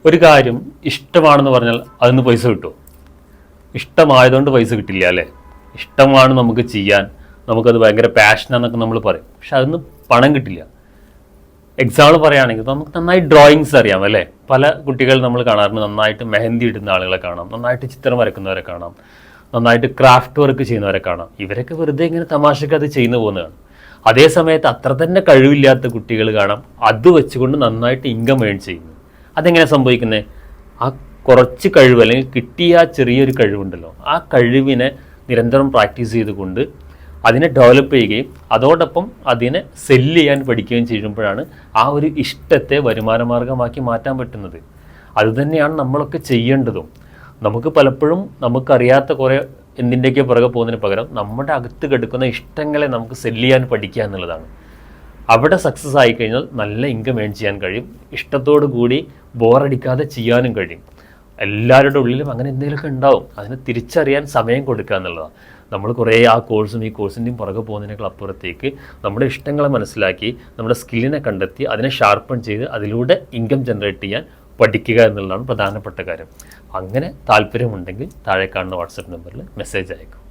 ഒരു കാര്യം ഇഷ്ടമാണെന്ന് പറഞ്ഞാൽ അതിന് പൈസ കിട്ടുമോ? ഇഷ്ടമായതുകൊണ്ട് പൈസ കിട്ടില്ല അല്ലേ? ഇഷ്ടമാണ് നമുക്ക് ചെയ്യാൻ, നമുക്കത് ഭയങ്കര പാഷനാന്നൊക്കെ നമ്മൾ പറയും, പക്ഷെ അതിന് പണം കിട്ടില്ല. എക്സാമ്പിൾ പറയുകയാണെങ്കിൽ നമുക്ക് നന്നായി ഡ്രോയിങ്സ് അറിയാം അല്ലേ? പല കുട്ടികൾ നമ്മൾ കാണാറുണ്ട്, നന്നായിട്ട് മെഹന്തി ഇടുന്ന ആളുകളെ കാണാം, നന്നായിട്ട് ചിത്രം വരയ്ക്കുന്നവരെ കാണാം, നന്നായിട്ട് ക്രാഫ്റ്റ് വർക്ക് ചെയ്യുന്നവരെ കാണാം. ഇവരൊക്കെ വെറുതെ ഇങ്ങനെ തമാശക്ക് അത് ചെയ്യുന്നു പോകുന്നതാണ്. അതേ സമയത്ത് അത്ര തന്നെ കഴിവില്ലാത്ത കുട്ടികൾ കാണാം, അത് വെച്ചുകൊണ്ട് നന്നായിട്ട് ഇൻകം ഏൺ ചെയ്യുന്നു. അതെങ്ങനെ സംഭവിക്കുന്നത്? ആ കുറച്ച് കഴിവ് അല്ലെങ്കിൽ കിട്ടിയ ആ ചെറിയൊരു കഴിവുണ്ടല്ലോ, ആ കഴിവിനെ നിരന്തരം പ്രാക്ടീസ് ചെയ്തുകൊണ്ട് അതിനെ ഡെവലപ്പ് ചെയ്യുകയും അതോടൊപ്പം അതിനെ സെല്ല് ചെയ്യാൻ പഠിക്കുകയും ചെയ്യുമ്പോഴാണ് ആ ഒരു ഇഷ്ടത്തെ വരുമാനമാർഗമാക്കി മാറ്റാൻ പറ്റുന്നത്. അതുതന്നെയാണ് നമ്മളൊക്കെ ചെയ്യേണ്ടതും. നമുക്ക് പലപ്പോഴും നമുക്കറിയാത്ത കുറേ എന്തിൻ്റെയൊക്കെ പുറകെ പോകുന്നതിന് പകരം നമ്മുടെ അകത്ത് കിടക്കുന്ന ഇഷ്ടങ്ങളെ നമുക്ക് സെല്ല് ചെയ്യാൻ പഠിക്കുക എന്നുള്ളതാണ്. അവിടെ സക്സസ് ആയിക്കഴിഞ്ഞാൽ നല്ല ഇൻകം ഏൺ ചെയ്യാൻ കഴിയും, ഇഷ്ടത്തോടു കൂടി ബോറടിക്കാതെ ചെയ്യാനും കഴിയും. എല്ലാവരുടെ ഉള്ളിലും അങ്ങനെ എന്തെങ്കിലുമൊക്കെ ഉണ്ടാവും, അതിനെ തിരിച്ചറിയാൻ സമയം കൊടുക്കുക എന്നുള്ളതാണ്. നമ്മൾ കുറേ ആ കോഴ്സും ഈ കോഴ്സിൻ്റെയും പുറകെ പോകുന്നതിനേക്കാൾ അപ്പുറത്തേക്ക് നമ്മുടെ ഇഷ്ടങ്ങളെ മനസ്സിലാക്കി നമ്മുടെ സ്കില്ലിനെ കണ്ടെത്തി അതിനെ ഷാർപ്പൺ ചെയ്ത് അതിലൂടെ ഇൻകം ജനറേറ്റ് ചെയ്യാൻ പഠിക്കുക എന്നുള്ളതാണ് പ്രധാനപ്പെട്ട കാര്യം. അങ്ങനെ താല്പര്യമുണ്ടെങ്കിൽ താഴെ കാണുന്ന വാട്സപ്പ് നമ്പറിൽ മെസ്സേജ് അയക്കും.